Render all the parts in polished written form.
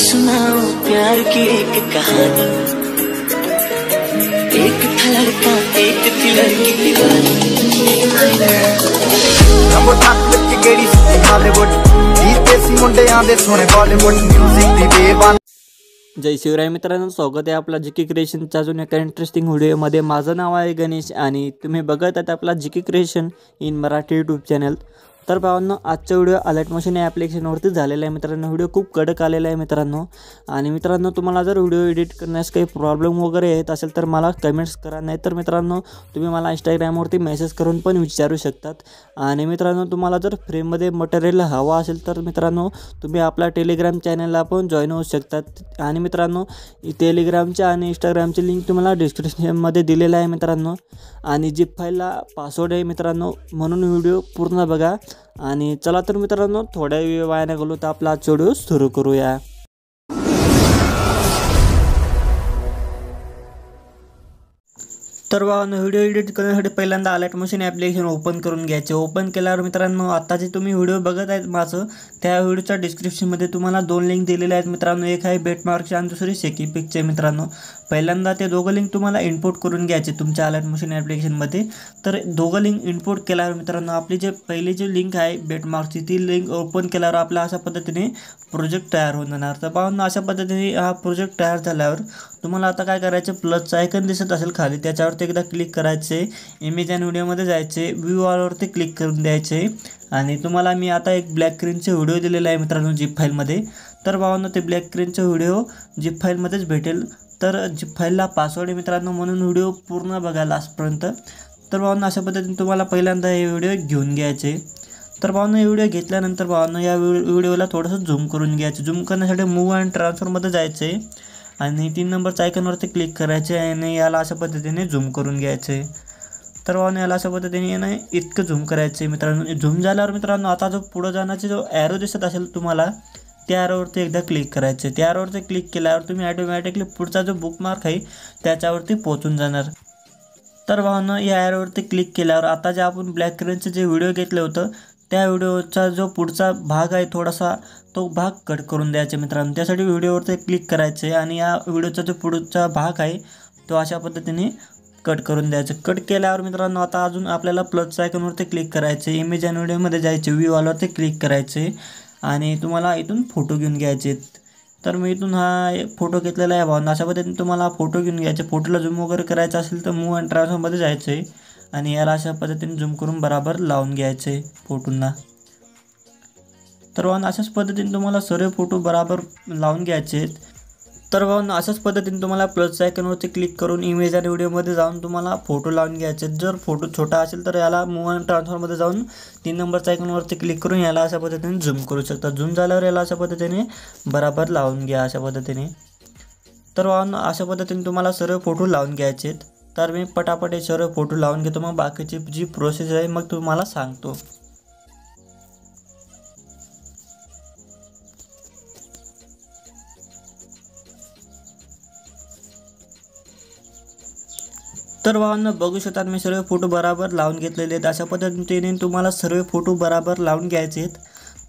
सुनाओ प्यार की एक कहानी। एक था लड़का एक थी लड़की दीवानी। नंबर 7 की गेड़ी हॉलीवुड देसी मुंडे आंदे सोने बॉलीवुड म्युझिक दी बेबान। जय शिवराय मित्रांनो, स्वागत आहे आपला जी.के क्रिएशनच्या अजून एका इंटरेस्टिंग व्हिडिओमध्ये। माझं नाव आहे गणेश आणि तुम्ही बघत आहात आपला GK creation in Marathi YouTube channel. तर भावांनो, आजचा व्हिडिओ अलाइट मशीन ॲप्लिकेशनवरती झालेला आहे मित्रांनो। व्हिडिओ खूप कडक आलेला आहे मित्रांनो। आणि मित्रांनो, तुम्हाला जर व्हिडिओ एडिट करण्यास काही प्रॉब्लेम वगैरे येत असेल तर मला कमेंट्स करा, नाही तर मित्रांनो तुम्ही मला इंस्टाग्रामवरती मेसेज करून पण विचारू शकतात। आणि मित्रांनो, तुम्हाला जर फ्रीमध्ये मटेरियल हवा असेल तर मित्रांनो तुम्ही आपला टेलिग्राम चॅनलला पण जॉईन होऊ शकतात। आणि मित्रांनो, टेलिग्रामच्या आणि इंस्टाग्रामची लिंक तुम्हाला डिस्क्रिप्शनमध्ये दिलेला आहे मित्रांनो। आणि जिप फाईलला पासवर्ड आहे मित्रांनो, म्हणून व्हिडिओ पूर्ण बघा। आणि चला तर मित्रांनो, थोड्या वेळ वाया न घालवता आपला आजचा व्हिडिओ सुरू करूया। तर भावांनो, व्हिडिओ एडिट करण्यासाठी पहिल्यांदा अलाइट मशीन ॲप्लिकेशन ओपन करून घ्यायचे। ओपन केल्यावर मित्रांनो, आता जे तुम्ही व्हिडिओ बघत आहेत माझं, त्या व्हिडिओच्या डिस्क्रिप्शनमध्ये तुम्हाला 2 लिंक दिलेले आहेत मित्रांनो। एक आहे बेटमार्कची आणि दुसरी शेकी पिकचे मित्रांनो। पहिल्यांदा ते दोघं लिंक तुम्हाला इम्पोर्ट करून घ्यायचे तुमच्या अलाइट मशीन ॲप्लिकेशनमध्ये। तर दोघं लिंक इम्पोर्ट केल्यावर मित्रांनो, आपली जे पहिली जी लिंक आहे बेटमार्कची, ती लिंक ओपन केल्यावर आपल्या अशा पद्धतीने प्रोजेक्ट तयार होऊन जाणार। तर भावांनो, अशा पद्धतीने हा प्रोजेक्ट तयार झाल्यावर तुम्हाला आता काय करायचं, प्लसचा आयकन दिसत असेल खाली, त्याच्यावरती एकदा क्लिक करायचे। इमेज आणि व्हिडिओमध्ये जायचे, व्ह्यू ऑलवरती क्लिक करून द्यायचे। आणि तुम्हाला मी आता एक ब्लॅक स्क्रीनचे व्हिडिओ दिलेला आहे मित्रांनो जिप फाईलमध्ये। तर भावांनो, ते ब्लॅक स्क्रीनचे व्हिडिओ जिप फाईलमध्येच भेटेल। तर जिप फाईलला पासवर्ड आहे मित्रांनो, म्हणून व्हिडिओ पूर्ण बघा लास्टपर्यंत। तर भावांनो, अशा पद्धतीने तुम्हाला पहिल्यांदा हे व्हिडिओ घेऊन घ्यायचे। तर भावांनो, हे व्हिडिओ घेतल्यानंतर भावांनो, या व्हिडिओला थोडंसं झूम करून घ्यायचं। झूम करण्यासाठी मूव्ह अँड ट्रान्सफरमध्ये जायचे आणि 3 नंबरच्या आयकॉनवरती क्लिक करायचे आणि याला अशा पद्धतीने झूम करून घ्यायचे। तर भावांनो, याला अशा पद्धतीने ना इतकं झूम करायचं मित्रांनो। झूम झाल्यावर मित्रांनो, आता जो पुढे जाण्याचा जो ॲरो दिसत असेल तुम्हाला, त्या ॲरोवरती एकदा क्लिक करायचे। त्या ॲरोवरती क्लिक केल्यावर तुम्ही ऑटोमॅटिकली पुढचा जो बुकमार्क आहे त्याच्यावरती पोहोचून जाणार। तर भावांनो, या ॲरोवरती क्लिक केल्यावर आता जे आपण ब्लॅक स्क्रीनचे जे व्हिडिओ घेतलं होतं, त्या व्हिडिओचा जो पुढचा भाग आहे थोडासा, तो भाग कट करून द्यायचा मित्रांनो। त्यासाठी व्हिडिओवरती क्लिक करायचे आणि या व्हिडिओचा जो पुढचा भाग आहे तो अशा पद्धतीने कट करून द्यायचं। कट केल्यावर मित्रांनो, आता अजून आपल्याला प्लसच्या आयकॉनवरती क्लिक करायचे, इमेज आणि व्हिडिओमध्ये जायचे, व्ह्यू ऑलवरती क्लिक करायचे आणि तुम्हाला इथून फोटो घेऊन घ्यायचे। तर मी इथून हा फोटो घेतलेला आहे भावांनो। अशा पद्धतीने तुम्हाला फोटो घेऊन घ्यायचे। फोटोला झूम वगैरे करायचं असेल तर मूव्ह अँड ट्रान्सफरमध्ये जायचे आणि याला अशा पद्धतीने झूम करून बराबर लावून घ्यायचे फोटोंना। तर भावांनो, अशाच पद्धतीने तुम्हाला सर्व फोटो बराबर लावून घ्यायचे। तर भावांनो, अशाच पद्धतीने तुम्हाला प्लसच्या आयकॉनवरती क्लिक करून इमेज आणि व्हिडिओमध्ये जाऊन तुम्हाला फोटो लावून घ्यायचे। जर फोटो छोटा असेल तर याला मूव्ह अँड ट्रान्सफरमध्ये जाऊन 3 नंबरच्या आयकॉनवरती क्लिक करून याला अशा पद्धतीने झूम करू शकता। झूम झाल्यावर याला अशा पद्धतीने बराबर लावून घ्या अशा पद्धतीने। तर भावांनो, अशा पद्धतीने तुम्हाला सर्व फोटो लावून घ्यायचे। तर मी पटापट हे सर्व फोटो लावून घेतो, मग बाकीची जी प्रोसेस आहे मग तुम्हाला सांगतो। तर भावांनो, बघू शकतात मी सर्व फोटो बराबर लावून घेतलेले आहेत। अशा पद्धतीने तुम्हाला सर्व फोटो बराबर लावून घ्यायचे आहेत।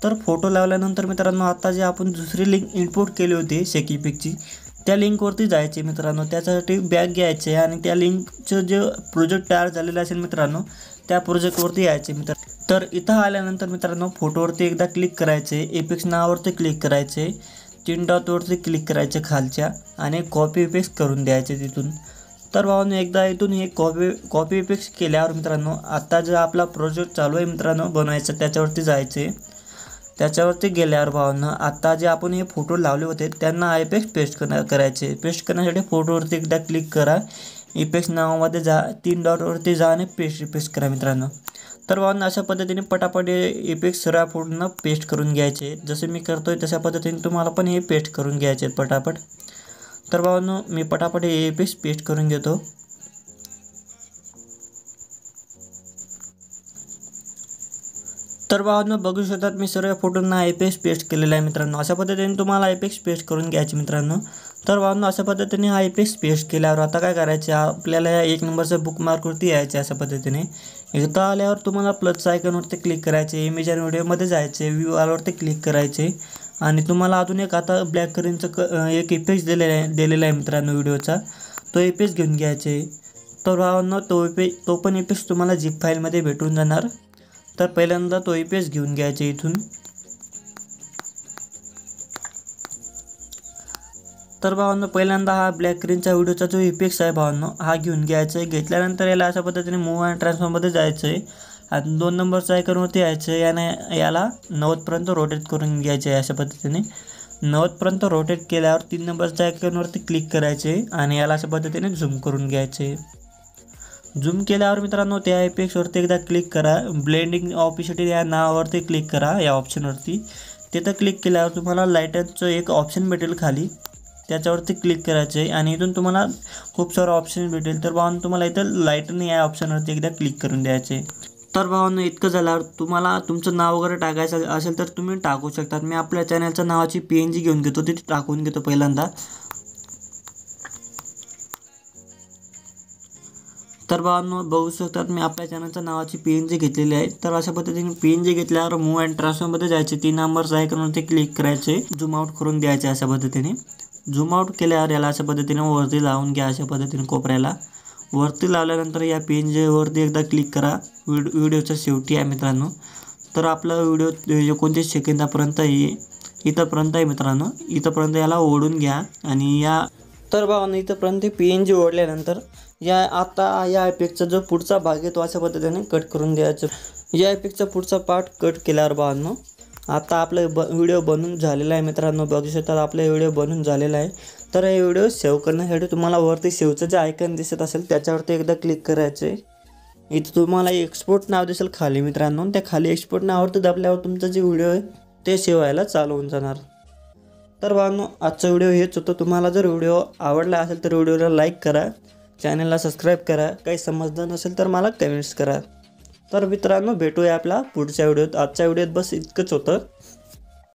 तर फोटो लावल्यानंतर मित्रांनो, आता जे आपण दुसरी लिंक इम्पोर्ट केली होती शेकी पिकची, त्या लिंकवरती जायचे मित्रांनो। त्यासाठी बॅक घ्यायचे आणि त्या लिंकचं जे प्रोजेक्ट तयार झालेलं असेल मित्रांनो, त्या प्रोजेक्टवरती यायचे मित्रांनो। तर इथं आल्यानंतर मित्रांनो, फोटोवरती एकदा क्लिक करायचे, एपिक्स नावावरती क्लिक करायचे, 3 डॉटवरती क्लिक करायचे खालच्या आणि कॉपी पेस्ट करून द्यायचे तिथून। तर भावांनो, एकदा इथून हे कॉपी पेस्ट केल्यावर मित्रांनो, आता जो आपला प्रोजेक्ट चालू आहे मित्रांनो बनवायचा, त्याच्यावरती जायचे। त्याच्यावरती गेल्यावर भावांनो, आता जे आपण हे फोटो लावले होते त्यांना इफेक्ट पेस्ट करायचे। पेस्ट करण्यासाठी फोटोवरती एकदा क्लिक करा, इफेक्ट्स नावामध्ये जा, 3 डॉटवरती जा आणि पेस्ट करा मित्रांनो। तर भावांनो, अशा पद्धतीने पटापट इफेक्ट्स सर्व फोटोंना पेस्ट करून घ्यायचे। जसे मी करतोय तशा पद्धतीने तुम्हाला पण हे पेस्ट करून घ्यायचे पटापट। तर भावांनो, मी पटापट हे इफेक्ट्स पेस्ट करून घेतो। तर भावांनो, बघू शकतात मी सर्व फोटोंना इफेक्ट्स पेस्ट केलेला आहे मित्रांनो। अशा पद्धतीने तुम्हाला इफेक्ट्स पेस्ट करून घ्यायचे मित्रांनो। तर भावांनो, अशा पद्धतीने हा इफेक्ट्स पेस्ट केल्यावर आता काय करायचे, आपल्याला या 1 नंबरच्या बुकमार्कवरती यायचे। अशा पद्धतीने इथं आल्यावर तुम्हाला प्लसच्या आयकॉनवरती क्लिक करायचे, इमेज आणि व्हिडिओमध्ये जायचे, व्ह्यू ऑलवरती क्लिक करायचे आणि तुम्हाला अजून एक आता ब्लॅक स्क्रीनचं एक इफेक्ट दिलेला आहे मित्रांनो व्हिडिओचा, तो इफेक्ट घेऊन घ्यायचे. तर भावांनो तो पण इफेक्ट तुम्हाला झिप फाईलमध्ये भेटून जाणार. तर पहिल्यांदा तो इफेक्ट घेऊन घ्यायचे इथून. तर भावांनो पहिल्यांदा हा ब्लॅक स्क्रीनचा व्हिडिओचा जो इफेक्ट आहे भावांनो हा घेऊन घ्यायचा आहे. घेतल्यानंतर याला अशा पद्धतीने मूव्ह अँड ट्रान्सफॉर्ममध्ये जायचं आहे आणि 2 नंबरच्या आयकॉनवरती यायचं आहे. याला 90पर्यंत रोटेट करून घ्यायचे आहे. अशा पद्धतीने 90पर्यंत रोटेट केल्यावर 3 नंबरच्या आयकॉनवरती क्लिक करायचे आणि याला अशा पद्धतीने झूम करून घ्यायचे. झूम केल्यावर मित्रांनो त्या इफेक्ट्सवरती एकदा क्लिक करा. ब्लेंडिंग ऑपिसिटी या नावावरती क्लिक करा, या ऑप्शनवरती. तिथं क्लिक केल्यावर तुम्हाला लाईटचं एक ऑप्शन भेटेल खाली, त्याच्यावरती क्लिक करायचे आणि इथून तुम्हाला खूप सारे ऑप्शन भेटेल. तर भावांनो तुम्हाला इथं लाईटने या ऑप्शनवरती एकदा क्लिक करून द्यायचे. तर भावांनो इतकं झाल्यावर तुम्हाला तुमचं नाव वगैरे टाकायचं असेल तर तुम्ही टाकू शकतात. मी आपल्या चॅनलच्या नावाची PNG घेऊन घेतो, ती टाकून घेतो पहिल्यांदा. तर भावांनो बघू शकतात मी आपल्या चॅनलच्या नावाची PNG घेतलेली आहे. तर अशा पद्धतीने PNG घेतल्यावर मूव्ह अँड ट्रान्सफॉर्ममध्ये जायचे. 3 नंबरच्या आयकॉनवरती क्लिक करायचे, झूम आउट करून द्यायचे. अशा पद्धतीने झूम आउट केल्यावर याला अशा पद्धतीने वरती लावून घ्या. अशा पद्धतीने कोपऱ्याला वरती लावल्यानंतर या PNGवरती एकदा क्लिक करा. व्हिडिओच्या शेवटी आहे मित्रांनो. तर आपला व्हिडिओ 29 सेकंदापर्यंत इथंपर्यंत आहे मित्रांनो. इथंपर्यंत याला ओढून घ्या आणि तर भावांनो इथंपर्यंत PNG ओढल्यानंतर आता या इफेक्टचा जो पुढचा भाग आहे तो अशा पद्धतीने कट करून द्यायचा. या इफेक्टचा पुढचा पार्ट कट केल्यावर भावांनो आता आपला व्हिडिओ बनून झालेला आहे मित्रांनो. बघू शकता आपला व्हिडिओ बनून झालेला आहे. तर हे व्हिडिओ सेव्ह करण्यासाठी तुम्हाला वरती सेव्हचं जे आयकॉन दिसत असेल त्याच्यावरती एकदा क्लिक करायचे. इथं तुम्हाला एक्सपोर्ट नाव दिसेल खाली मित्रांनो. त्या खाली एक्सपोर्ट नावावरती दाबल्यावर तुमचा जे व्हिडिओ आहे ते सेव्ह व्हायला चालू होऊन जाणार. तर भावांनो आजचा व्हिडिओ हेच होतं. तुम्हाला जर व्हिडिओ आवडला असेल तर व्हिडिओला लाईक करा, चॅनलला सबस्क्राईब करा. काही समजलं नसेल तर मला कमेंट्स करा. तर मित्रांनो भेटूया आपला पुढच्या व्हिडिओत. आजच्या व्हिडिओत बस इतकंच होतं.